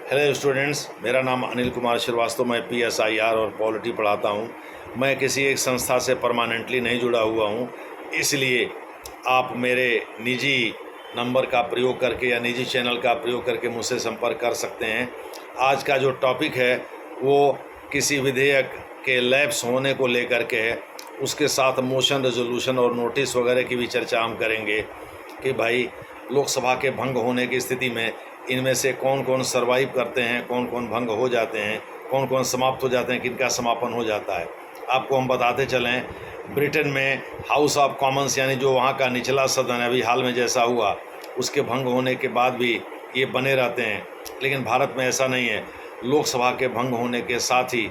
Hello students, मेरा नाम अनिल कुमार श्रीवास्तव। मैं PSIR और पॉलिटी पढ़ाता हूँ। मैं किसी एक संस्था से परमानेंटली नहीं जुड़ा हुआ हूँ, इसलिए आप मेरे निजी नंबर का प्रयोग करके या निजी चैनल का प्रयोग करके मुझसे संपर्क कर सकते हैं। आज का जो टॉपिक है वो किसी विधेयक के लैप्स होने को लेकर के है। उसके साथ मोशन, रेजोल्यूशन और नोटिस वगैरह की भी चर्चा हम करेंगे कि भाई लोकसभा के भंग होने की स्थिति में इनमें से कौन कौन सर्वाइव करते हैं, कौन कौन भंग हो जाते हैं, कौन कौन समाप्त हो जाते हैं, किनका समापन हो जाता है। आपको हम बताते चलें, ब्रिटेन में हाउस ऑफ कॉमन्स यानी जो वहाँ का निचला सदन है, अभी हाल में जैसा हुआ, उसके भंग होने के बाद भी ये बने रहते हैं। लेकिन भारत में ऐसा नहीं है। लोकसभा के भंग होने के साथ ही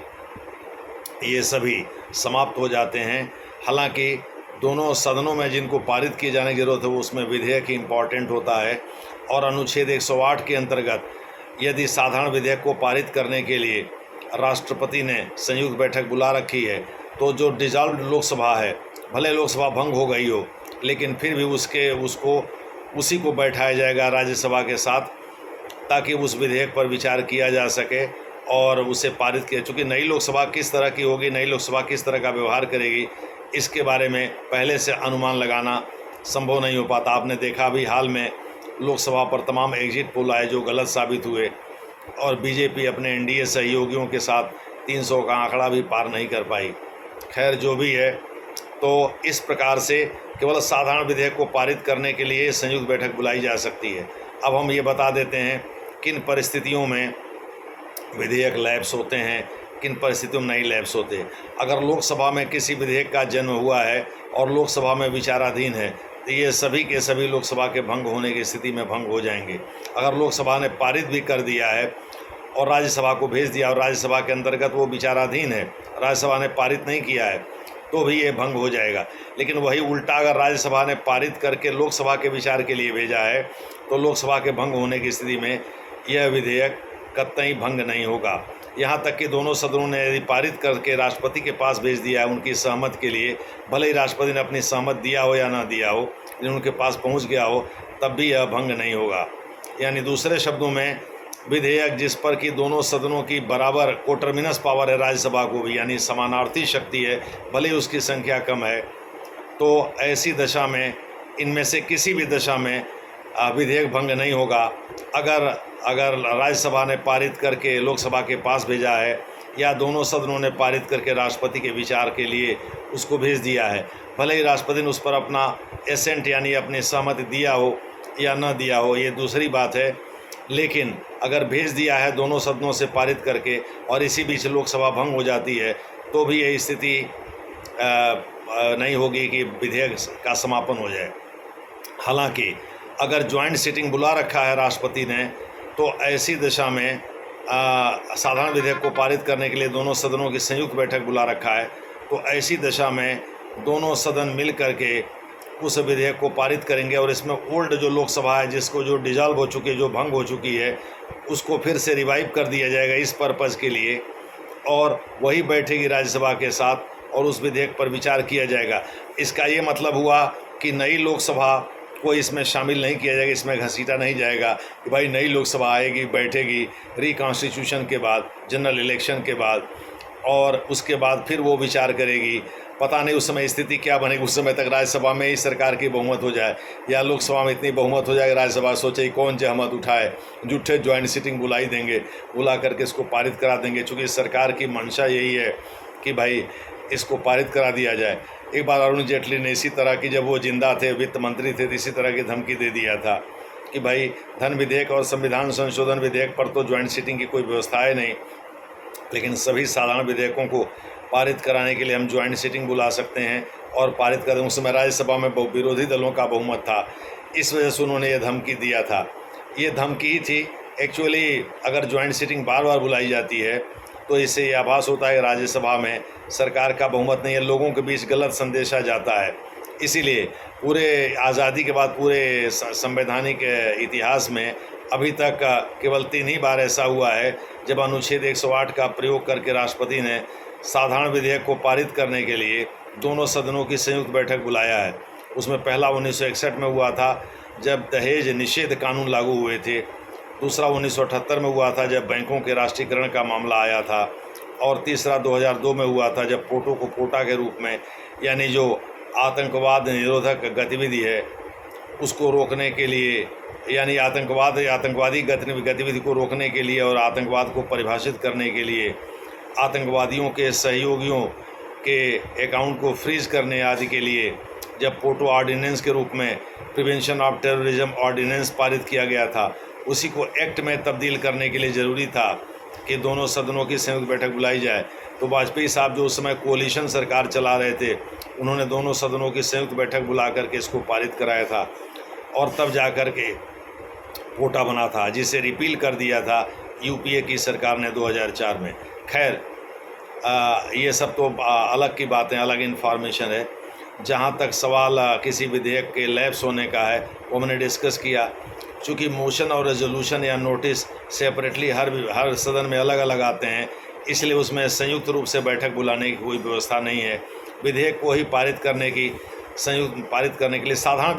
ये सभी समाप्त हो जाते हैं। हालांकि दोनों सदनों में जिनको पारित किए जाने की ज़रूरत है वो उसमें विधेयक ही इम्पॉर्टेंट होता है। और अनुच्छेद 108 के अंतर्गत यदि साधारण विधेयक को पारित करने के लिए राष्ट्रपति ने संयुक्त बैठक बुला रखी है तो जो डिसॉल्व्ड लोकसभा है, भले लोकसभा भंग हो गई हो, लेकिन फिर भी उसी को बैठाया जाएगा राज्यसभा के साथ, ताकि उस विधेयक पर विचार किया जा सके और उसे पारित किया। चूँकि नई लोकसभा किस तरह की होगी, नई लोकसभा किस तरह का व्यवहार करेगी, इसके बारे में पहले से अनुमान लगाना संभव नहीं हो पाता। आपने देखा अभी हाल में लोकसभा पर तमाम एग्जिट पोल आए जो गलत साबित हुए और बीजेपी अपने NDA सहयोगियों के साथ 300 का आंकड़ा भी पार नहीं कर पाई। खैर, जो भी है, तो इस प्रकार से केवल साधारण विधेयक को पारित करने के लिए संयुक्त बैठक बुलाई जा सकती है। अब हम ये बता देते हैं किन परिस्थितियों में विधेयक लैप्स होते हैं, किन परिस्थितियों में नहीं लैप्स होते। अगर लोकसभा में किसी विधेयक का जन्म हुआ है और लोकसभा में विचाराधीन है तो ये सभी के सभी लोकसभा के भंग होने की स्थिति में भंग हो जाएंगे। अगर लोकसभा ने पारित भी कर दिया है और राज्यसभा को भेज दिया और राज्यसभा के अंतर्गत वो विचाराधीन है, राज्यसभा ने पारित नहीं किया है, तो भी ये भंग हो जाएगा। लेकिन वही उल्टा, अगर राज्यसभा ने पारित करके लोकसभा के विचार के लिए भेजा है तो लोकसभा के भंग होने की स्थिति में यह विधेयक कतई भंग नहीं होगा। यहाँ तक कि दोनों सदनों ने यदि पारित करके राष्ट्रपति के पास भेज दिया है उनकी सहमति के लिए, भले ही राष्ट्रपति ने अपनी सहमति दिया हो या ना दिया हो, लेकिन उनके पास पहुँच गया हो, तब भी यह भंग नहीं होगा। यानी दूसरे शब्दों में, विधेयक जिस पर कि दोनों सदनों की बराबर कोटरमिनस पावर है, राज्यसभा को भी यानी समानार्थी शक्ति है, भले ही उसकी संख्या कम है, तो ऐसी दशा में इनमें से किसी भी दशा में विधेयक भंग नहीं होगा। अगर राज्यसभा ने पारित करके लोकसभा के पास भेजा है या दोनों सदनों ने पारित करके राष्ट्रपति के विचार के लिए उसको भेज दिया है, भले ही राष्ट्रपति ने उस पर अपना एसेंट यानी अपनी सहमति दिया हो या न दिया हो, ये दूसरी बात है। लेकिन अगर भेज दिया है दोनों सदनों से पारित करके और इसी बीच लोकसभा भंग हो जाती है, तो भी ये स्थिति नहीं होगी कि विधेयक का समापन हो जाए। हालांकि अगर ज्वाइंट सिटिंग बुला रखा है राष्ट्रपति ने, तो ऐसी दशा में साधारण विधेयक को पारित करने के लिए दोनों सदनों की संयुक्त बैठक बुला रखा है, तो ऐसी दशा में दोनों सदन मिल करके उस विधेयक को पारित करेंगे और इसमें ओल्ड जो लोकसभा है, जिसको जो डिसॉल्व हो चुकी है, जो भंग हो चुकी है, उसको फिर से रिवाइव कर दिया जाएगा इस पर्पज़ के लिए, और वही बैठेगी राज्यसभा के साथ और उस विधेयक पर विचार किया जाएगा। इसका ये मतलब हुआ कि नई लोकसभा को इसमें शामिल नहीं किया जाएगा, इसमें घसीटा नहीं जाएगा कि भाई नई लोकसभा आएगी, बैठेगी रिकॉन्स्टिट्यूशन के बाद, जनरल इलेक्शन के बाद, और उसके बाद फिर वो विचार करेगी। पता नहीं उस समय स्थिति क्या बनेगी। उस समय तक राज्यसभा में ही सरकार की बहुमत हो जाए या लोकसभा में इतनी बहुमत हो जाए, राज्यसभा सोचे कौन जहमत उठाए, झूठे ज्वाइंट सिटिंग बुलाई देंगे, बुला करके इसको पारित करा देंगे। चूँकि सरकार की मंशा यही है कि भाई इसको पारित करा दिया जाए। एक बार अरुण जेटली ने इसी तरह की, जब वो जिंदा थे, वित्त मंत्री थे, तो इसी तरह की धमकी दे दिया था कि भाई धन विधेयक और संविधान संशोधन विधेयक पर तो ज्वाइंट सिटिंग की कोई व्यवस्था है नहीं, लेकिन सभी साधारण विधेयकों को पारित कराने के लिए हम ज्वाइंट सिटिंग बुला सकते हैं और पारित कर दें। उस समय राज्यसभा में विरोधी दलों का बहुमत था, इस वजह से उन्होंने ये धमकी दिया था। ये धमकी ही थी एक्चुअली। अगर ज्वाइंट सिटिंग बार बार बुलाई जाती है तो इससे ये आभास होता है राज्यसभा में सरकार का बहुमत नहीं है, लोगों के बीच गलत संदेशा जाता है। इसीलिए पूरे आज़ादी के बाद पूरे संवैधानिक इतिहास में अभी तक केवल 3 ही बार ऐसा हुआ है जब अनुच्छेद 108 का प्रयोग करके राष्ट्रपति ने साधारण विधेयक को पारित करने के लिए दोनों सदनों की संयुक्त बैठक बुलाया है। उसमें पहला 1961 में हुआ था, जब दहेज निषेध कानून लागू हुए थे, दूसरा 1978 में हुआ था जब बैंकों के राष्ट्रीयकरण का मामला आया था, और तीसरा 2002 में हुआ था जब पोटो को पोटा के रूप में, यानी जो आतंकवाद निरोधक गतिविधि है उसको रोकने के लिए, यानी आतंकवादी गतिविधि को रोकने के लिए और आतंकवाद को परिभाषित करने के लिए आतंकवादियों के सहयोगियों के अकाउंट को फ्रीज करने आदि के लिए जब पोटो ऑर्डिनेंस के रूप में प्रिवेंशन ऑफ टेररिज्म ऑर्डिनेंस पारित किया गया था, उसी को एक्ट में तब्दील करने के लिए ज़रूरी था कि दोनों सदनों की संयुक्त बैठक बुलाई जाए। तो वाजपेयी साहब जो उस समय कोalition सरकार चला रहे थे, उन्होंने दोनों सदनों की संयुक्त बैठक बुला करके इसको पारित कराया था, और तब जा कर के पोटा बना था, जिसे रिपील कर दिया था यूपीए की सरकार ने 2004 में। खैर, ये सब तो अलग की बातें, अलग इन्फॉर्मेशन है। जहाँ तक सवाल किसी विधेयक के लैप्स होने का है, वो मैंने डिस्कस किया। चूँकि मोशन और रेजोल्यूशन या नोटिस सेपरेटली हर सदन में अलग अलग आते हैं, इसलिए उसमें संयुक्त रूप से बैठक बुलाने की कोई व्यवस्था नहीं है। विधेयक को ही पारित करने के लिए साधारण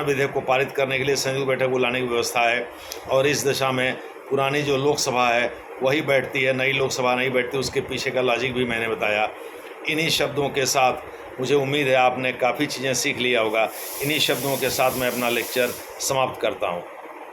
विधेयक को पारित करने के लिए संयुक्त बैठक बुलाने की व्यवस्था है। और इस दिशा में पुरानी जो लोकसभा है वही बैठती है, नई लोकसभा नहीं बैठती। उसके पीछे का लॉजिक भी मैंने बताया। इन्हीं शब्दों के साथ मुझे उम्मीद है आपने काफ़ी चीज़ें सीख लिया होगा। इन्हीं शब्दों के साथ मैं अपना लेक्चर समाप्त करता हूँ।